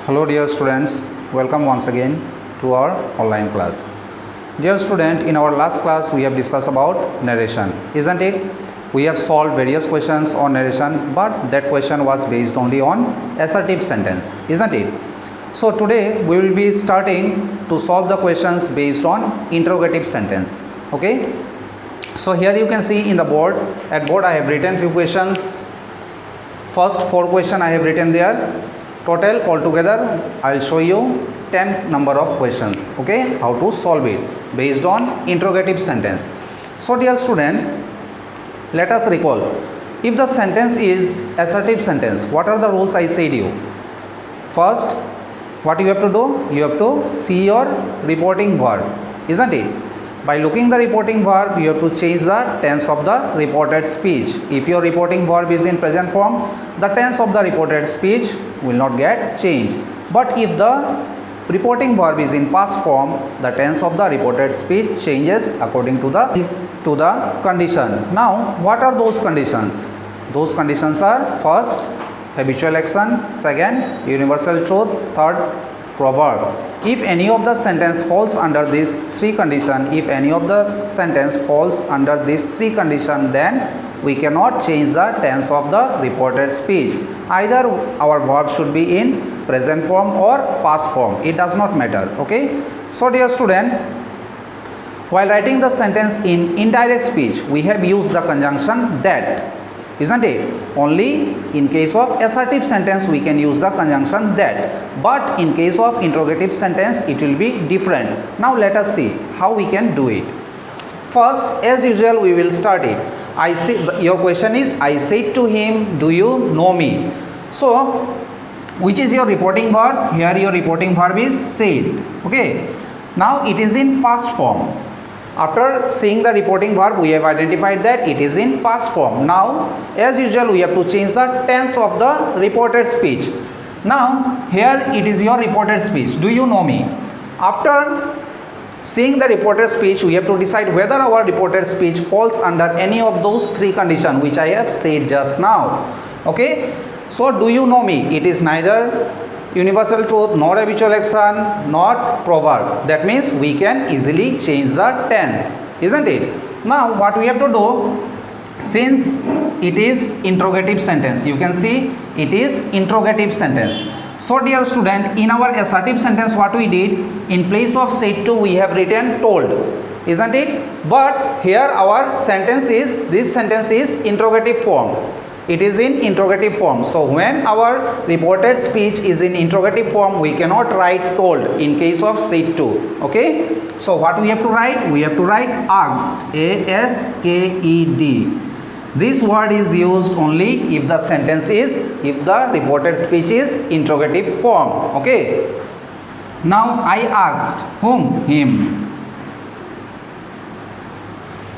Hello dear students, welcome once again to our online class. Dear student, in our last class we have discussed about narration, isn't it? We have solved various questions on narration, but that question was based only on assertive sentence, isn't it? So today we will be starting to solve the questions based on interrogative sentence. Okay? So here you can see in the board, at board I have written few questions. First 4 questions I have written there. Total altogether I will show you 10 number of questions. Okay, how to solve it based on interrogative sentence. So dear student, let us recall, if the sentence is assertive sentence, what are the rules I said you? First, what you have to do? You have to see your reporting verb, isn't it? By looking the reporting verb, you have to change the tense of the reported speech. If your reporting verb is in present form, the tense of the reported speech will not get changed. But if the reporting verb is in past form, the tense of the reported speech changes according to the condition. Now, what are those conditions? Those conditions are: first, habitual action; second, universal truth; third, proverb. If any of the sentence falls under these 3 conditions, then we cannot change the tense of the reported speech. Either our verb should be in present form or past form. It does not matter. Okay. So dear student, while writing the sentence in indirect speech, we have used the conjunction that, isn't it? Only in case of assertive sentence we can use the conjunction that, but in case of interrogative sentence it will be different. Now let us see how we can do it. First, as usual, we will start it. Your question is, I said to him, do you know me? So which is your reporting verb? Here your reporting verb is said. Okay, now it is in past form. After seeing the reporting verb, we have identified that it is in past form. Now, as usual, we have to change the tense of the reported speech. Now, here it is your reported speech. Do you know me? After seeing the reported speech, we have to decide whether our reported speech falls under any of those 3 conditions which I have said just now. Okay? So, do you know me? It is neither universal truth, nor habitual action, not proverb. That means we can easily change the tense, isn't it? Now what we have to do, since it is interrogative sentence, you can see it is interrogative sentence. So dear student, in our assertive sentence what we did, in place of said to we have written told, isn't it? But here our sentence is, this sentence is interrogative form. It is in interrogative form. So when our reported speech is in interrogative form, we cannot write told in case of said to. Okay. So what we have to write? We have to write asked. A-S-K-E-D. This word is used only if the sentence is, if the reported speech is interrogative form. Okay. Now I asked whom? Him.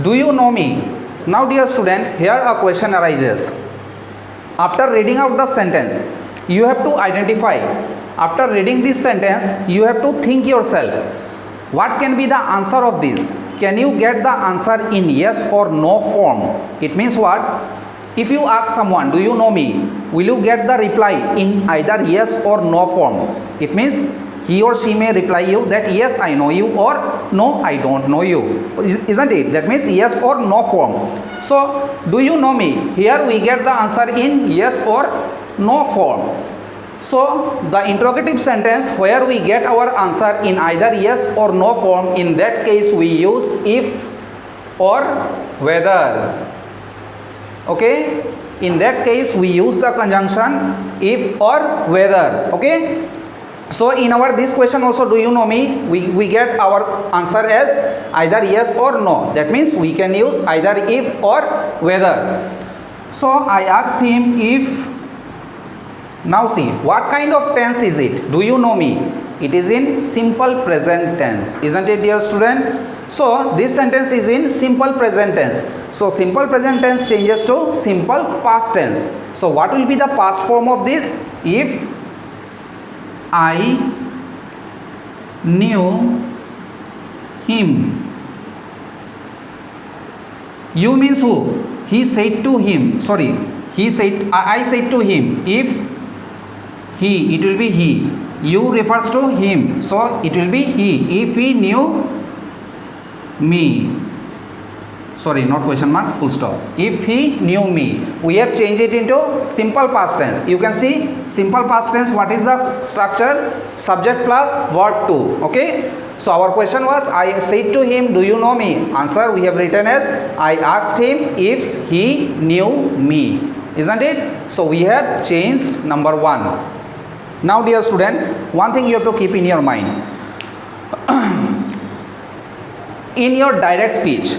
Do you know me? Now dear student, here a question arises. After reading out the sentence, you have to identify. After reading this sentence, you have to think yourself, what can be the answer of this? Can you get the answer in yes or no form? It means what? If you ask someone, do you know me? Will you get the reply in either yes or no form? It means he or she may reply you that yes, I know you, or no, I don't know you. Isn't it? That means yes or no form. So, do you know me? Here we get the answer in yes or no form. So, the interrogative sentence where we get our answer in either yes or no form, in that case we use if or whether. Okay? In that case we use the conjunction if or whether. Okay? So in our this question also, do you know me? We get our answer as either yes or no. That means we can use either if or whether. So I asked him if. Now see, what kind of tense is it? Do you know me? It is in simple present tense, isn't it dear student? So this sentence is in simple present tense. So simple present tense changes to simple past tense. So what will be the past form of this? If I knew him. You means who? He said to him. Sorry, he said. I said to him. If he, it will be he. You refers to him, so it will be he. If he knew me, sorry, not question mark, full stop. If he knew me, we have changed it into simple past tense. You can see simple past tense, what is the structure? Subject plus verb to. Okay, so our question was, I said to him, do you know me? Answer we have written as, I asked him if he knew me, isn't it? So we have changed number 1. Now dear student, one thing you have to keep in your mind. In your direct speech,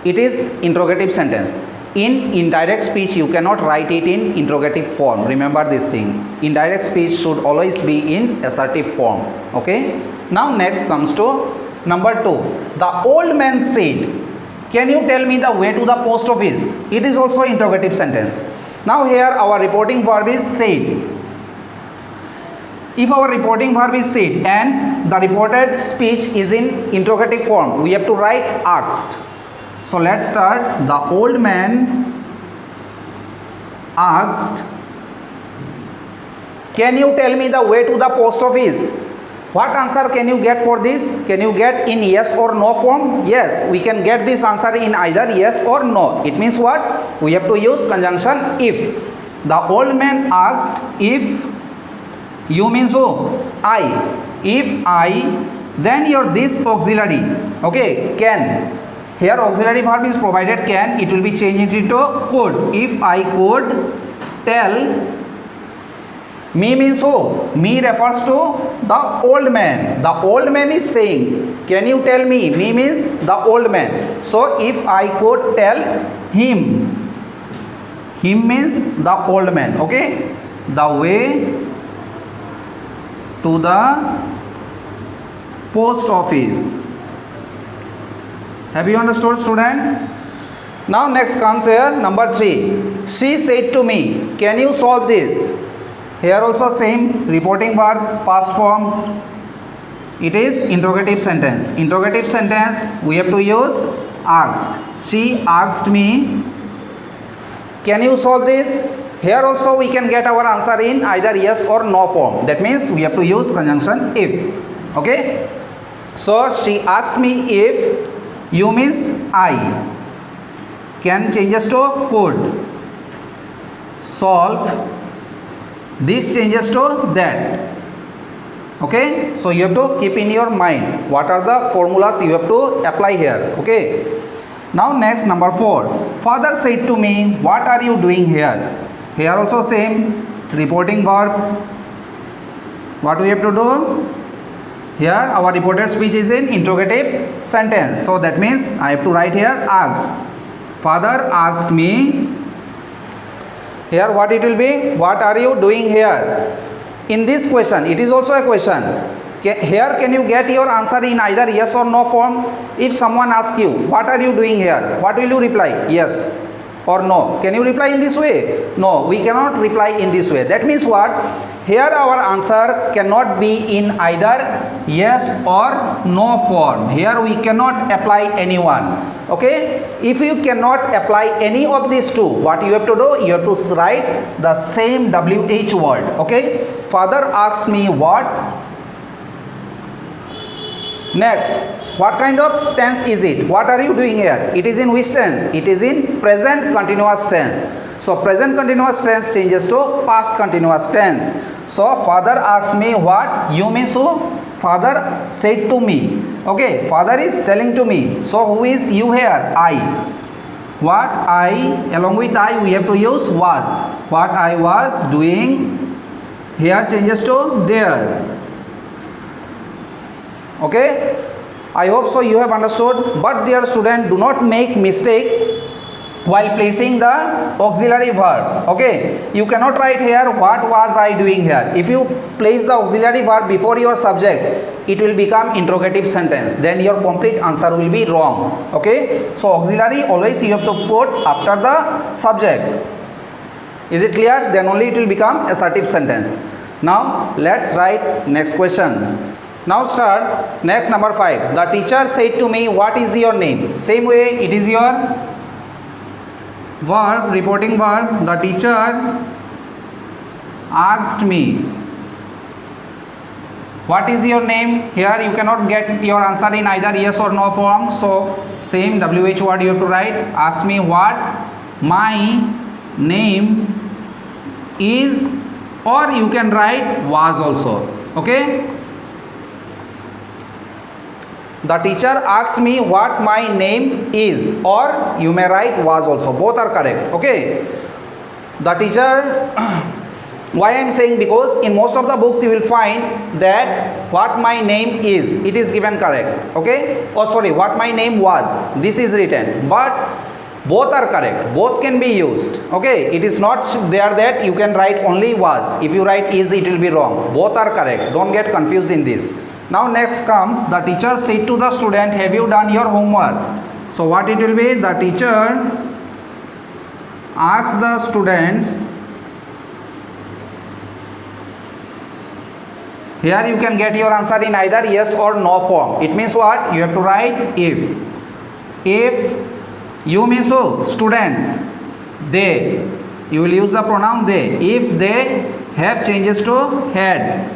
it is interrogative sentence. In indirect speech, you cannot write it in interrogative form. Remember this thing. Indirect speech should always be in assertive form. Okay. Now next comes to number 2. The old man said, can you tell me the way to the post office? It is also interrogative sentence. Now here our reporting verb is said. If our reporting verb is said and the reported speech is in interrogative form, we have to write asked. So let's start. The old man asked, can you tell me the way to the post office? What answer can you get for this? Can you get in yes or no form? Yes, we can get this answer in either yes or no. It means what? We have to use conjunction if. The old man asked if, you means who? I. If I, then your this auxiliary, okay, can. Here auxiliary verb is provided can, it will be changed into could. If I could tell, me means who? Me refers to the old man. The old man is saying, can you tell me? Me means the old man. So if I could tell him, him means the old man, okay, the way to the post office. Have you understood, student? Now next comes here number 3. She said to me, can you solve this? Here also same reporting verb, past form. It is interrogative sentence. Interrogative sentence we have to use asked. She asked me, can you solve this? Here also we can get our answer in either yes or no form. That means we have to use conjunction if. Okay. So she asked me if, you means I. Can changes to could. Solve, this changes to that. Okay. So you have to keep in your mind what are the formulas you have to apply here. Okay. Now next number 4. Father said to me, what are you doing here? Here also same reporting verb. What we have to do? Here our reported speech is in interrogative sentence. So that means I have to write here asked. Father asked me. Here what it will be? What are you doing here? In this question, it is also a question. Here can you get your answer in either yes or no form? If someone asks you, what are you doing here? What will you reply? Yes or no. Can you reply in this way? No, we cannot reply in this way. That means what? Here our answer cannot be in either yes or no form. Here we cannot apply anyone. Okay. If you cannot apply any of these two, what you have to do? You have to write the same WH word. Okay. Father asked me what? Next, what kind of tense is it? What are you doing here? It is in which tense? It is in present continuous tense. So present continuous tense changes to past continuous tense. So father asked me what? You means who? Father said to me. Okay, father is telling to me. So who is you here? I. What I, along with I we have to use was. What I was doing. Here changes to there. Okay, I hope so you have understood. But dear student, do not make mistake while placing the auxiliary verb. Okay, you cannot write here what was I doing here. If you place the auxiliary verb before your subject, it will become interrogative sentence. Then your complete answer will be wrong. Okay, so auxiliary always you have to put after the subject. Is it clear? Then only it will become assertive sentence. Now let's write next question. Now start next number 5. The teacher said to me, what is your name? Same way it is your verb, reporting verb. The teacher asked me, What is your name? Here you cannot get your answer in either yes or no form, so same WH word you have to write. Ask me what my name is, or you can write was also. Okay, the teacher asked me what my name is, or you may write was also, both are correct. Okay, the teacher why I am saying, because in most of the books you will find that what my name is, it is given correct. Okay, oh sorry, what my name was, this is written, but both are correct, both can be used. Okay, it is not there that you can write only was. If you write is, it will be wrong. Both are correct, don't get confused in this. Now next comes, the teacher said to the student, have you done your homework? So what it will be, the teacher asks the students. Here you can get your answer in either yes or no form. It means what? You have to write if. If you means who? Students. They. You will use the pronoun they. If they have changes to had.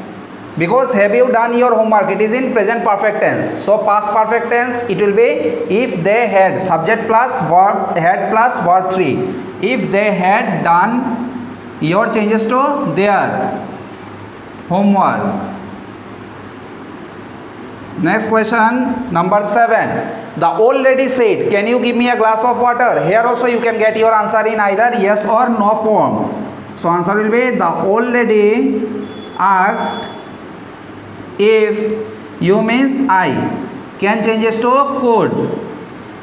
Because have you done your homework? It is in present perfect tense. So past perfect tense it will be if they had, subject plus verb, had plus verb 3. If they had done your changes to their homework. Next question, number 7. The old lady said, can you give me a glass of water? Here also you can get your answer in either yes or no form. So answer will be, the old lady asked if, you means I, can changes to could.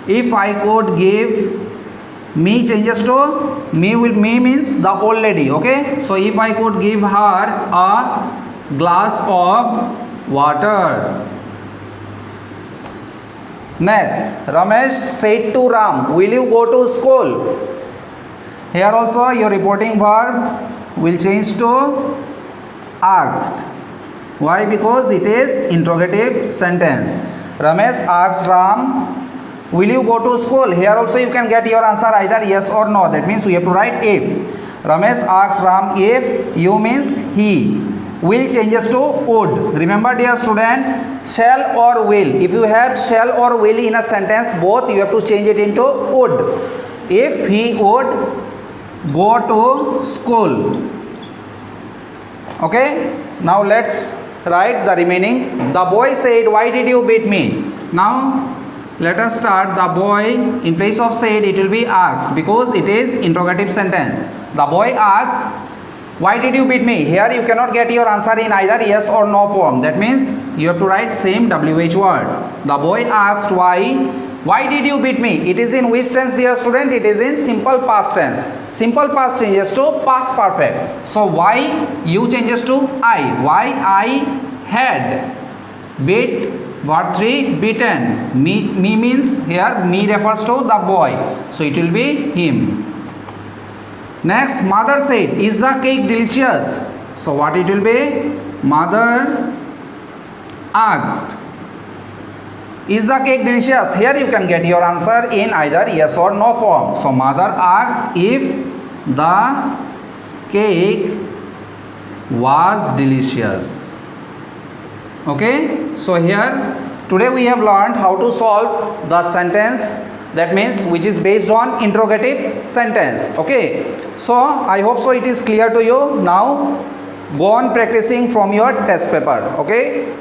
If I could give, me changes to me means the old lady. Okay, so if I could give her a glass of water. Next, Ramesh said to Ram, will you go to school? Here also your reporting verb will change to asked. Why? Because it is interrogative sentence. Ramesh asked Ram, will you go to school? Here also you can get your answer either yes or no. That means we have to write if. Ramesh asked Ram if, you means he. Will changes to would. Remember dear student, shall or will. If you have shall or will in a sentence, both you have to change it into would. If he would go to school. Okay, now let's write the remaining. The boy said, why did you beat me? Now let us start. The boy, in place of said it will be asked, because it is interrogative sentence. The boy asked, why did you beat me? Here you cannot get your answer in either yes or no form. That means you have to write same WH word. The boy asked why did you beat me? It is in which tense dear student? It is in simple past tense. Simple past changes to past perfect. So why you changes to I. Why I had. Beat, verb 3, beaten. Me means here me refers to the boy. So it will be him. Next, mother said, is the cake delicious? So what it will be? Mother asked, is the cake delicious? Here you can get your answer in either yes or no form. So mother asked if the cake was delicious. Okay, so here today we have learned how to solve the sentence, that means which is based on interrogative sentence. Okay, so I hope so it is clear to you. Now go on practicing from your test paper. Okay.